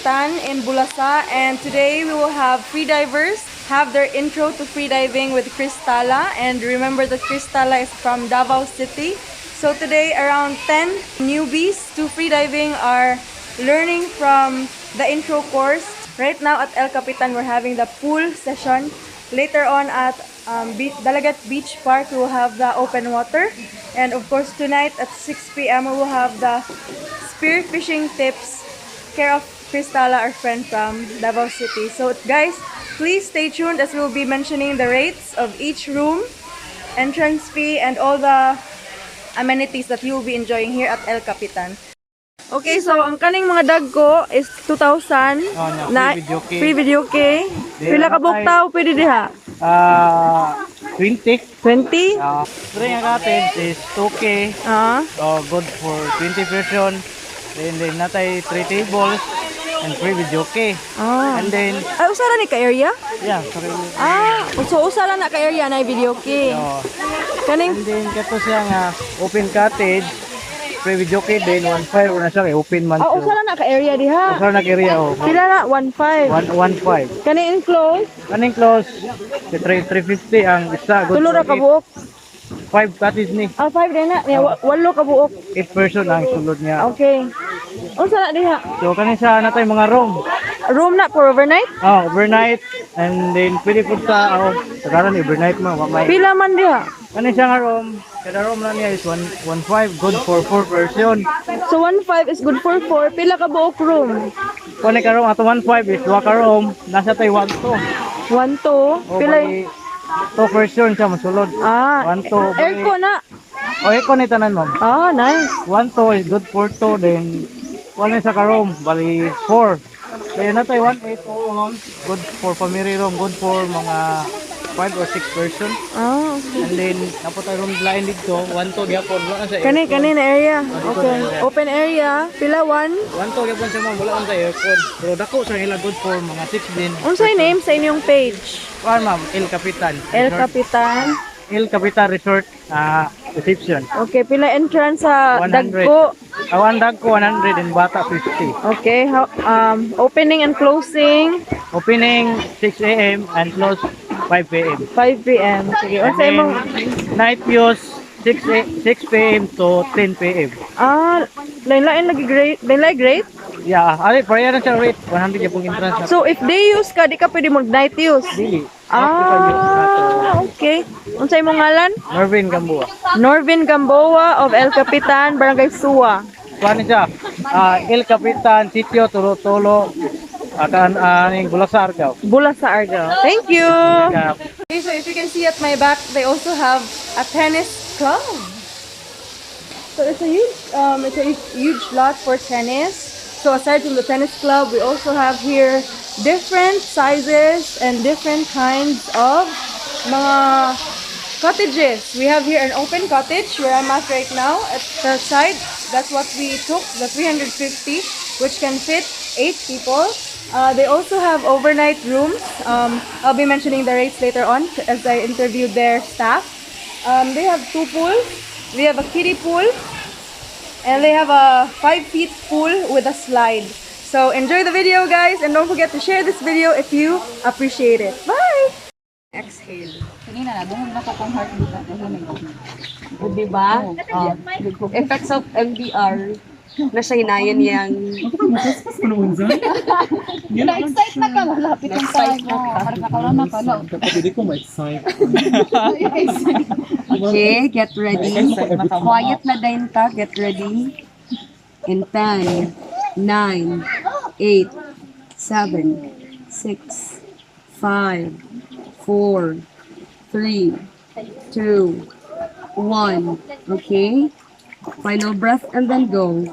Kapitan in Bulasa, and today we will have freedivers have their intro to freediving with Kris Tala. And remember that Kris Tala is from Davao City. So today around 10 newbies to freediving are learning from the intro course. Right now at El Kapitan we're having the pool session. Later on at Dalagat Beach Park we will have the open water. And of course tonight at 6 p.m. we will have the spear fishing tips care of Kris Tala, our friend from Davao City. So guys, please stay tuned as we will be mentioning the rates of each room, entrance fee, and all the amenities that you will be enjoying here at El Kapitan. Okay, so ang kaning mga dagko is 2,000 na free video kay. Pila ka buktaw pwede diha? 20. 20? Drink natin is 2K. Good for 20 person. Then natay 3 tables and free video kay. And then usara ni ka area? Yeah, sorry. So usara na ka area na video kay. Kaning and then kato siya nga open cottage. Free video kay din 1.5 na siya kay open man. Usara na ka area diha. Usara na ka area Pila na 1.5. 1.5. Kaning enclosed? Kaning close 350 ang isa. Tulo ra ka buok. 5 cottage ni. 5 din na. 8 ka buok. 8 person ang sulod niya. Okay. Unsa na diha? So kaning siya na tay mga room. Room na for overnight? Overnight. And then pwede po sa tagaran overnight mo. Pila man diha? Kaning siya nga room. Kada room na niya is 1.5 good for 4 person. So 1.5 is good for 4. Pila ka buok room? Kung ka room ato 1.5 is 2 ka room. Nasa tay 1.2. 1.2? Pila 2 person siya masulod. 1.2. Aircon na? Aircon ni tanan ma'am. Nice. 1.2 is good for 2. Then 1 sa ka room. Bali 4. Kaya na tayo 1.8 good for family room. Good for mga 5 or 6 person. Okay. And then napo tayo room lain dito. 1.2 gyapon wala sa aircon. Kani na area. Okay. Open area. Pila 1? 1.2 gyapon sa ma'am. Wala man sa aircon. Pero dako sa ila good for mga 6 din. Unsay name sa inyong page? Ma'am, El Kapitan. El Kapitan. El Kapitan Resort reception. Okay, pila entrance sa 100. dagko? Awan dagko 100 and bata 50. Okay, opening and closing? Opening 6 a.m. and close 5 p.m. 5 p.m. Sige, unsay mo? Night views 6 p.m. to 10 p.m. Lain-lain lagi grade. Lain-lain grade? Yeah, pareha na siya rate 100 yung entrance. So if day use ka, di ka pwede mag-night use? Dili. Okay. Unsay mo ngalan? Norvin Gamboa. Norvin Gamboa of El Kapitan, Barangay Suwa. Kuha siya. El Kapitan, Sitio, Tolo, Bulasa, Argao. Bulasa, Argao. Thank you. Okay, so if you can see at my back, they also have a tennis club. So it's a huge lot for tennis. So aside from the tennis club, we also have here different sizes and different kinds of mga cottages. We have here an open cottage where I'm at right now. At the side, that's what we took, the 350, which can fit 8 people. They also have overnight rooms. I'll be mentioning the rates later on as I interviewed their staff. They have 2 pools. We have a kiddie pool. And they have a 5-feet pool with a slide. So enjoy the video, guys, and don't forget to share this video if you appreciate it. Bye! Exhale. Kanina na, doon na ko kung heart dito. O diba? Effects of MDR na siya hinayan niyang Na-excite na ka, malapit ang time mo. Parang nakalama ka, no? Hindi ko ma-excite. okay, get ready. Quiet na din ta, get ready. In 10, 9, 8, 7, 6, 5, 4, 3, 2, 1. Okay? Final breath and then go.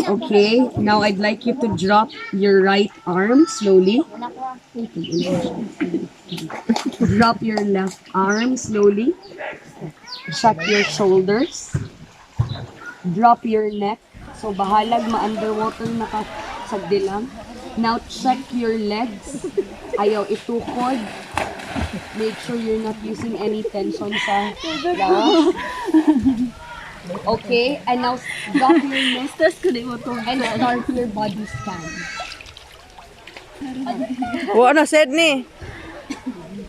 Okay, now I'd like you to drop your right arm slowly. Drop your left arm slowly. Check your shoulders. Drop your neck. So bahalag ma-underwater na ka sagdi lang. Now check your legs. Ayaw itukod. Make sure you're not using any tension sa lawas. Okay, and now drop your neck and start your body scan. Ano, said ni?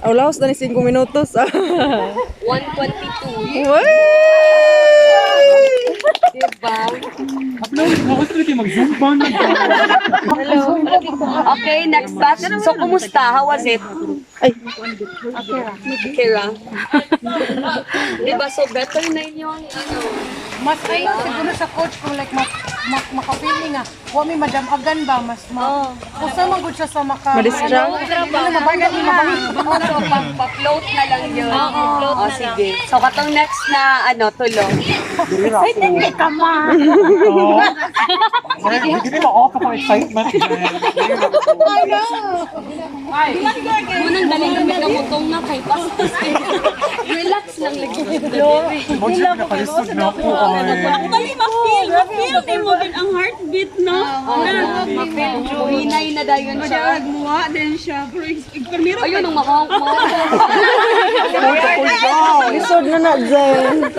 Laos na ni 5 minutos. 122. Uy! Diba? Hello. Okay, next batch. So, kumusta? How was it? Ay, Kira. Diba, so better na yung ano. Mas ano, siguro sa coach kung like makapili nga. Huwag may madam agan ba, mas Kusa magod siya sa Ma-distract? Mabagal ni So, pa-float na lang yun. Oo, sige. So, katong next na, ano, tulong. Hindi ka ma. Hindi mo ako pa excitement. Munang daling kami kamutong na kay pastos. Relax lang lagi. Hindi na palisod na ako. Bali, ma-feel din mo din ang heartbeat, no? Hinay na dayon siya. Muha din siya. Pero Ayun, ang mahawak mo. lisod na na, Jen.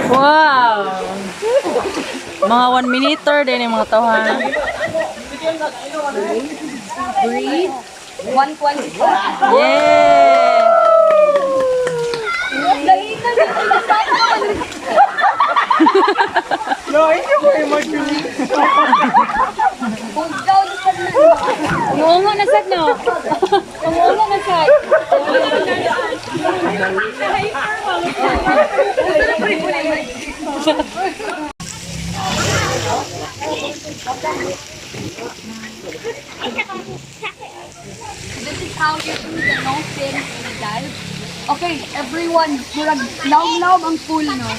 Wow! Mga 1 minuter din yung mga tawhan. Breathe. 120. Yeah! No, hindi ko imagine. Kung daw sa na. umuungo na sad, no? Umuungo na sad. This is how you do the no-fin dive. Okay, everyone, murag laom-laom ang pool, no?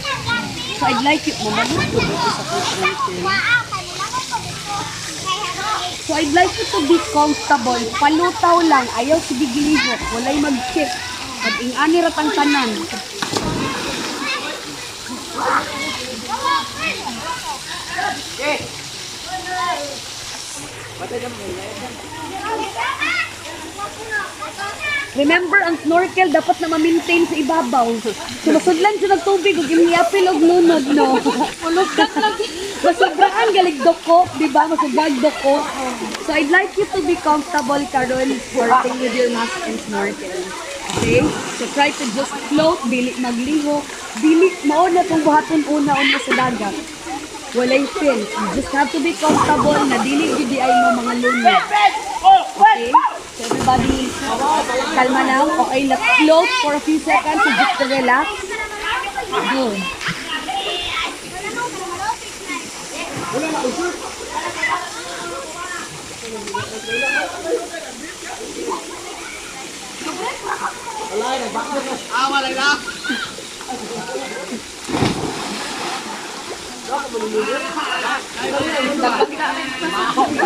So I'd like you, mamagot ko dito sa pool. So I'd like you to be comfortable. Palutaw lang, ayaw sigigilihok, walay mag-chip. At ingani ratang tanan. Remember, ang snorkel dapat na ma-maintain sa ibabaw. Sumasudlan siya ng tubig ug imiyapil og lunod, no? Ulugkat lang. Masubraan galig doko, di ba? Masubrag doko. So I'd like you to be comfortable karon working with your mask and snorkel. Okay? So try to just float, dili magliho. Dili, mao na kung buhaton una-una sa dagat. Walay fin. You just have to be comfortable na dili gid ay mo mga lunod. Okay? So everybody, kalma lang. Okay, let's float for a few seconds so just to relax. Good.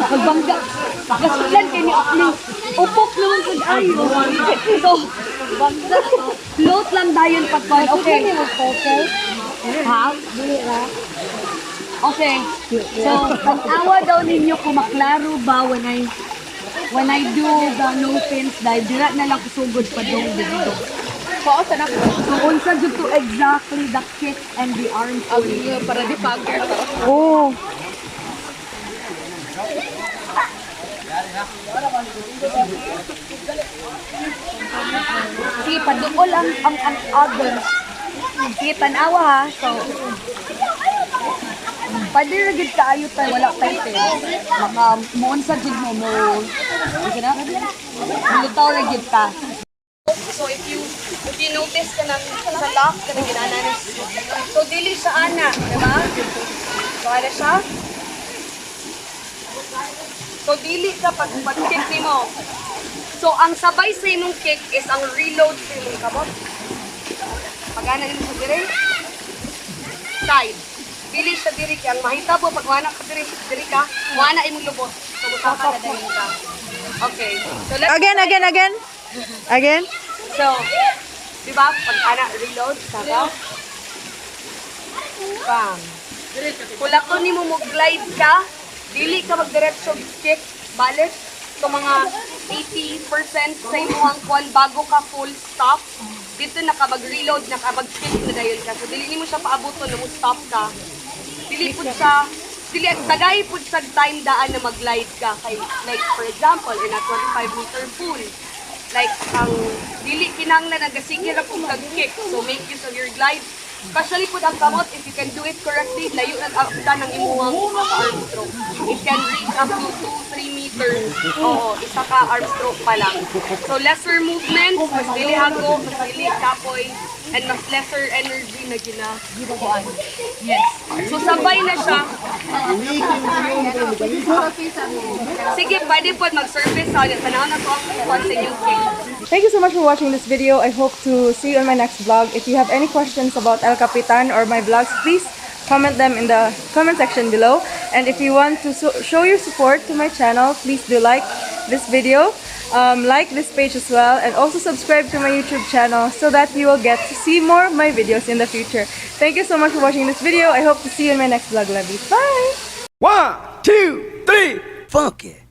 Magbangga. Kaslan kayo ni Akling. Upok naman sa ayo. So, bangga. Float lang dayon pagkon. Okay. Ha? Okay. So, pag-awa daw ninyo kung maklaro ba when I do the no fins dive, dira na lang kusugod pa dong dito. So, unsa jud to exactly the kick and the arm pull. Para di pagker. Oh! Sige, paduol ang others. Sige, tanawa ha. So, pwede na gid kaayo tayo, wala tayo tayo. Maka, muunsa jud mo mo. Sige na? Lutaw na gid ka. So, if you notice ka na sa lock, ka na ginananis. So, dili sa ana, di ba? So, ano siya? So, dili ka pag-kick ni mo. So, ang sabay sa imong kick is ang reload sa imong kabot. Pag-ana din sa dire. Side. Dili siya diri kaya ang mahitabo pag wala ka diri ka, wala imong lubot. So, busaka na diri ka. Okay. So, let's Again? So, di ba? Pag-ana, reload, saka. Bam. Kung lakon ni mo mag-glide ka, dili ka mag-diretso kick, balik. So mga 80% sa imong kwan bago ka full stop. Dito nakabag-reload, nakabag-shift na dayon ka. So dili nimo siya paabuton na mo stop ka. Dili pud sa dagay pud sa time daan na mag-glide ka kay like for example in a 25-meter pool. Like ang dili kinahanglan nagasigil ra pud kag-kick. So make use of your glide. Especially pud ang kamot, if you can do it correctly, layo nag-abdan ng imuhang arm stroke. It can reach up to 2-3 meters. Oo, isa ka arm stroke pa lang. So lesser movement, mas dili hago, mas dili kapoy, and mas lesser energy na ginabuan. Yes. So sabay na siya. Sige, pwede po mag-service sa panahon na to ang sa inyong cake. Thank you so much for watching this video. I hope to see you in my next vlog. If you have any questions about El Kapitan or my vlogs, please comment them in the comment section below. And if you want to show your support to my channel, please do like this video, like this page as well, and also subscribe to my YouTube channel so that you will get to see more of my videos in the future. Thank you so much for watching this video. I hope to see you in my next vlog, lovies. Bye! 1, 2, 3, funky.